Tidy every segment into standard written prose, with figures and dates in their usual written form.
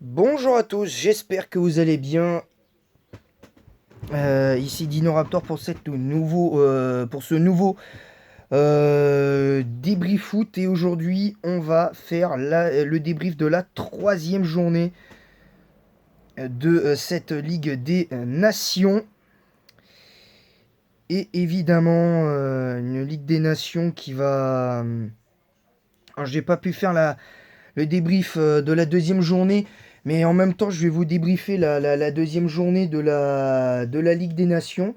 Bonjour à tous, j'espère que vous allez bien. Ici Dino Raptor pour, pour ce nouveau débrief foot. Et aujourd'hui, on va faire le débrief de la troisième journée de cette Ligue des Nations. Et évidemment, une Ligue des Nations qui va... Alors, j'ai pas pu faire le débrief de la deuxième journée. Mais en même temps, je vais vous débriefer la deuxième journée de la Ligue des Nations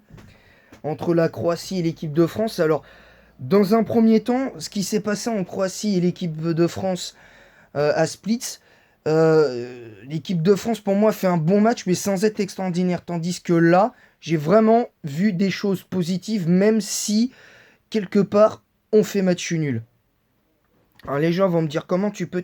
entre la Croatie et l'équipe de France. Alors, dans un premier temps, ce qui s'est passé en Croatie et l'équipe de France à Split, l'équipe de France, pour moi, fait un bon match, mais sans être extraordinaire. Tandis que là, j'ai vraiment vu des choses positives, même si, quelque part, on fait match nul. Alors, les gens vont me dire comment tu peux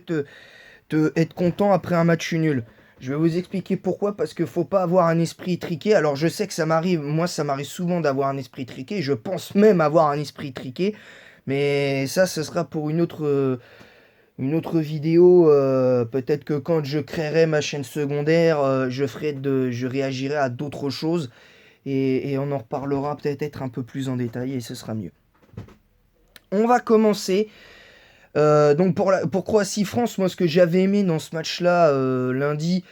être content après un match nul. Je vais vous expliquer pourquoi, parce qu'il faut pas avoir un esprit triqué. Alors je sais que ça m'arrive, moi ça m'arrive souvent d'avoir un esprit triqué, je pense même avoir un esprit triqué, mais ça ce sera pour une autre vidéo. Peut-être que quand je créerai ma chaîne secondaire, je réagirai à d'autres choses et on en reparlera peut-être un peu plus en détail et ce sera mieux. On va commencer. Donc pour Croatie-France, moi ce que j'avais aimé dans ce match-là lundi,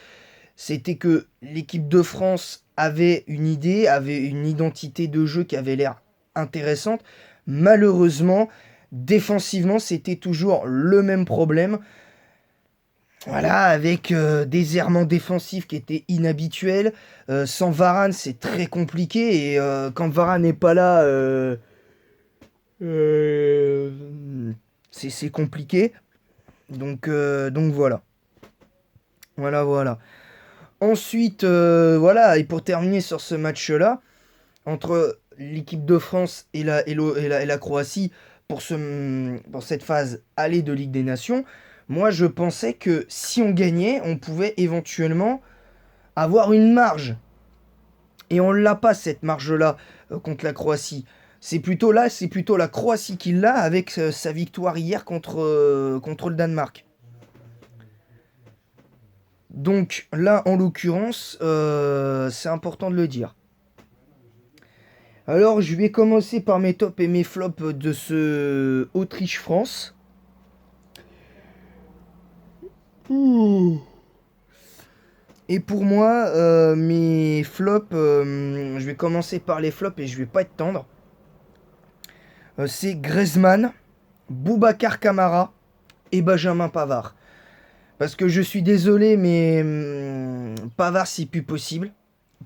c'était que l'équipe de France avait une idée, avait une identité de jeu qui avait l'air intéressante. Malheureusement, défensivement, c'était toujours le même problème. Voilà, avec des errements défensifs qui étaient inhabituels. Sans Varane, c'est très compliqué. Et quand Varane n'est pas là, euh, c'est compliqué. Donc voilà. Voilà, voilà. Ensuite, voilà, et pour terminer sur ce match-là, entre l'équipe de France et la Croatie pour cette phase aller de Ligue des Nations, moi je pensais que si on gagnait, on pouvait éventuellement avoir une marge. Et on l'a pas cette marge-là contre la Croatie. C'est plutôt la Croatie qui l'a avec sa victoire hier contre le Danemark. Donc là, en l'occurrence, c'est important de le dire. Alors, je vais commencer par mes tops et mes flops de ce Autriche-France. Et pour moi, mes flops, je vais commencer par les flops et je vais pas être tendre. C'est Griezmann, Boubacar Kamara et Benjamin Pavard. Parce que je suis désolé, mais Pavard, c'est plus possible.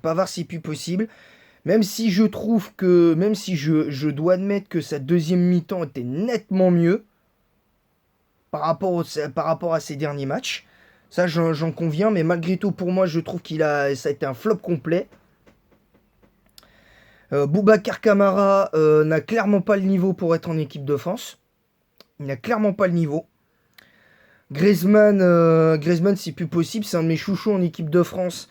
Pavard, c'est plus possible. Même si je trouve que, même si je dois admettre que sa deuxième mi-temps était nettement mieux par rapport à ses derniers matchs. Ça, j'en conviens, mais malgré tout, pour moi, je trouve ça a été un flop complet. Boubacar Kamara n'a clairement pas le niveau pour être en équipe de France. Il n'a clairement pas le niveau. Griezmann, c'est plus possible. C'est un de mes chouchous en équipe de France.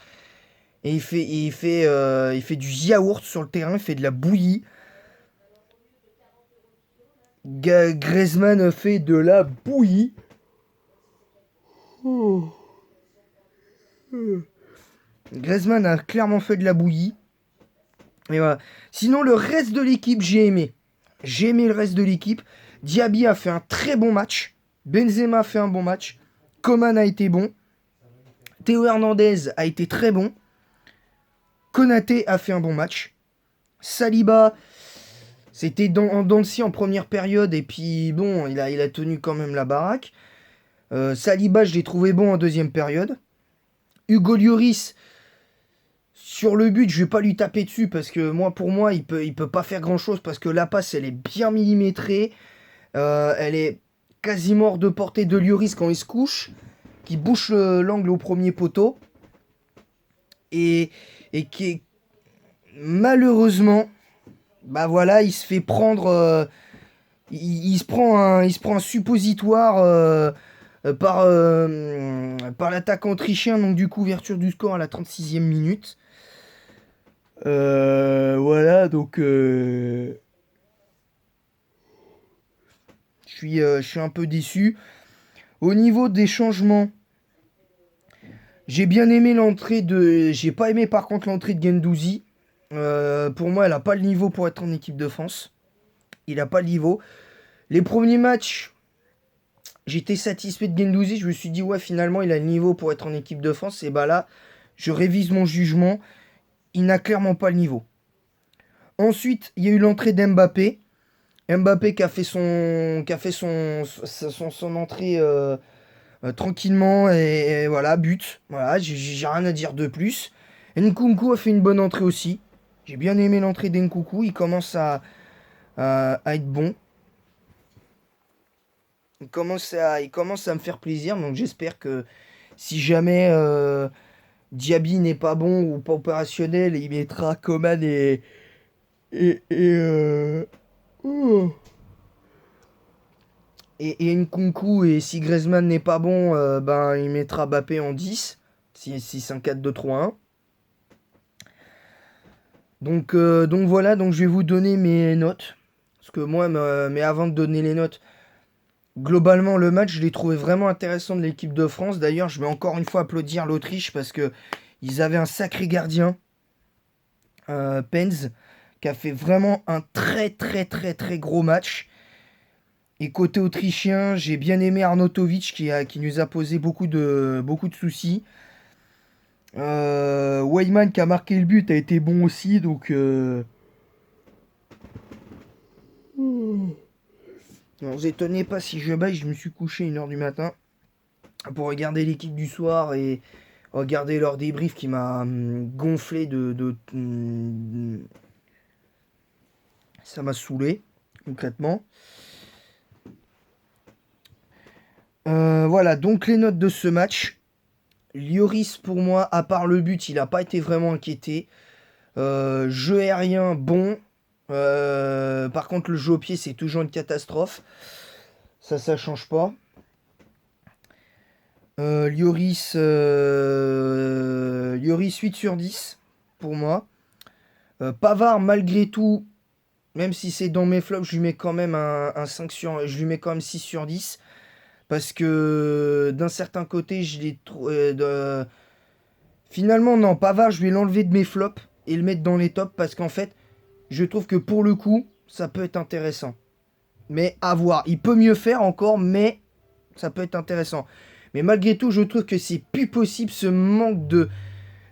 Et il fait du yaourt sur le terrain. Il fait de la bouillie. Griezmann fait de la bouillie. Griezmann a clairement fait de la bouillie. Et voilà. Sinon, le reste de l'équipe, j'ai aimé. J'ai aimé le reste de l'équipe. Diaby a fait un très bon match. Benzema a fait un bon match. Coman a été bon. Théo Hernandez a été très bon. Konaté a fait un bon match. Saliba, c'était en dents de scie en première période. Et puis, bon, il a tenu quand même la baraque. Saliba, je l'ai trouvé bon en deuxième période. Hugo Lloris, sur le but, je vais pas lui taper dessus parce que pour moi, il peut pas faire grand chose parce que la passe, elle est bien millimétrée. Elle est quasiment hors de portée de Lloris quand il se couche, qui bouche l'angle au premier poteau et, et qui est malheureusement, bah voilà, il se fait prendre, il se prend un suppositoire par l'attaquant autrichien, donc du coup, ouverture du score à la 36e minute. Voilà, donc je suis un peu déçu. Au niveau des changements, J'ai bien aimé l'entrée de... J'ai pas aimé par contre l'entrée de Guendouzi. Pour moi, elle a pas le niveau pour être en équipe de France. Il a pas le niveau. Les premiers matchs, j'étais satisfait de Guendouzi. Je me suis dit, ouais, finalement, il a le niveau pour être en équipe de France. Et bah là, je révise mon jugement. Il n'a clairement pas le niveau. Ensuite, il y a eu l'entrée d'Mbappé. Mbappé qui a fait son entrée tranquillement et voilà, but. Voilà, j'ai rien à dire de plus. Nkunku a fait une bonne entrée aussi. J'ai bien aimé l'entrée d'Nkunku. Il commence à être bon. Il commence à me faire plaisir. Donc j'espère que si jamais Diaby n'est pas bon ou pas opérationnel, il mettra Coman et oh. Et Nkunku, et si Griezmann n'est pas bon, ben, il mettra Mbappé en 10. Si c'est un 4-2-3-1. Donc voilà, donc je vais vous donner mes notes. Parce que moi, mais avant de donner les notes, globalement, le match, je l'ai trouvé vraiment intéressant de l'équipe de France. D'ailleurs, je vais encore une fois applaudir l'Autriche parce que ils avaient un sacré gardien, Penz, qui a fait vraiment un très très très très gros match. Et côté autrichien, j'ai bien aimé Arnautovic qui nous a posé beaucoup de soucis. Weyman qui a marqué le but a été bon aussi, donc ne vous étonnez pas si je baille, je me suis couché 1h du matin pour regarder l'équipe du soir et regarder leur débrief qui m'a gonflé ça m'a saoulé, concrètement. Voilà, donc les notes de ce match. Lloris, pour moi, à part le but, il n'a pas été vraiment inquiété. Jeu aérien, bon. Par contre, le jeu au pied, c'est toujours une catastrophe. Ça change pas. Lloris 8 sur 10 pour moi. Pavard, malgré tout, même si c'est dans mes flops, je lui mets quand même je lui mets quand même 6 sur 10. Parce que d'un certain côté, je l'ai trouvé. Finalement, non, Pavard, je vais l'enlever de mes flops et le mettre dans les tops parce qu'en fait, je trouve que pour le coup, ça peut être intéressant. Mais à voir. Il peut mieux faire encore, mais ça peut être intéressant. Mais malgré tout, je trouve que c'est plus possible ce manque de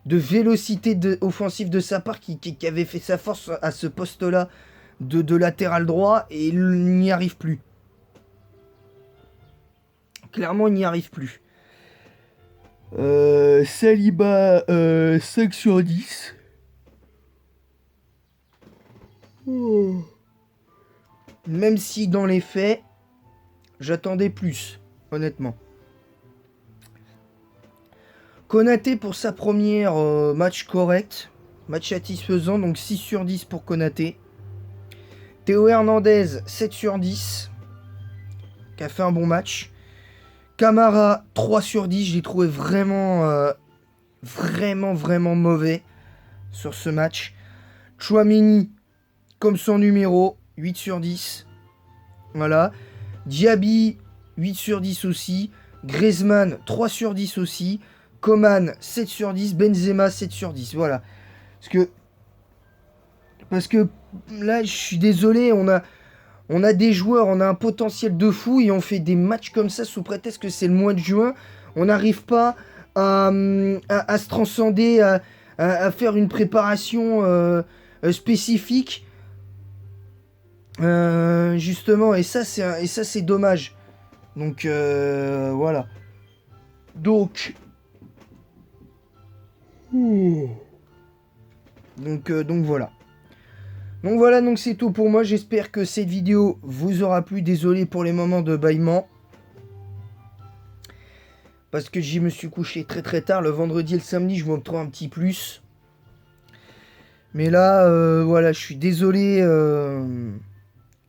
vélocité offensive de sa part qui avait fait sa force à ce poste-là de latéral droit et il n'y arrive plus. Clairement, il n'y arrive plus. Saliba 5 sur 10. Oh. Même si dans les faits, j'attendais plus, honnêtement. Konaté pour sa première match correct, match satisfaisant, donc 6 sur 10 pour Konaté. Théo Hernandez 7 sur 10, qui a fait un bon match. Camara 3 sur 10, je l'ai trouvé vraiment mauvais sur ce match. Tchouaméni, comme son numéro, 8 sur 10. Voilà. Diaby, 8 sur 10 aussi. Griezmann, 3 sur 10 aussi. Coman, 7 sur 10. Benzema, 7 sur 10. Voilà. Parce que là, je suis désolé, on a des joueurs, on a un potentiel de fou et on fait des matchs comme ça sous prétexte que c'est le mois de juin. On n'arrive pas à se transcender, à faire une préparation spécifique. Justement, et ça c'est dommage. Donc voilà. Donc donc voilà. Donc voilà, donc c'est tout pour moi. J'espère que cette vidéo vous aura plu. Désolé pour les moments de bâillement. Parce que j'y me suis couché très tard. Le vendredi et le samedi, je m'octroie un petit plus. Mais là, voilà, je suis désolé.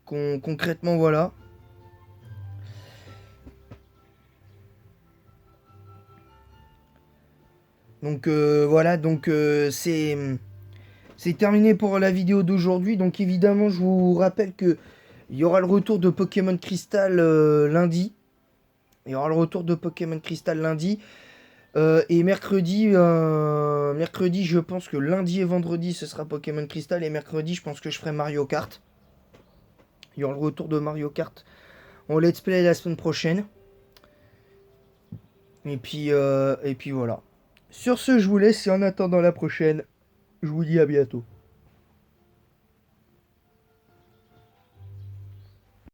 Concrètement, voilà. Donc voilà, donc c'est terminé pour la vidéo d'aujourd'hui. Donc évidemment, je vous rappelle que il y aura le retour de Pokémon Crystal lundi. Il y aura le retour de Pokémon Crystal lundi. Et mercredi, je pense que lundi et vendredi, ce sera Pokémon Crystal. Et mercredi, je pense que je ferai Mario Kart. Il y aura le retour de Mario Kart en let's play la semaine prochaine. Et puis voilà. Sur ce, je vous laisse et en attendant la prochaine, je vous dis à bientôt.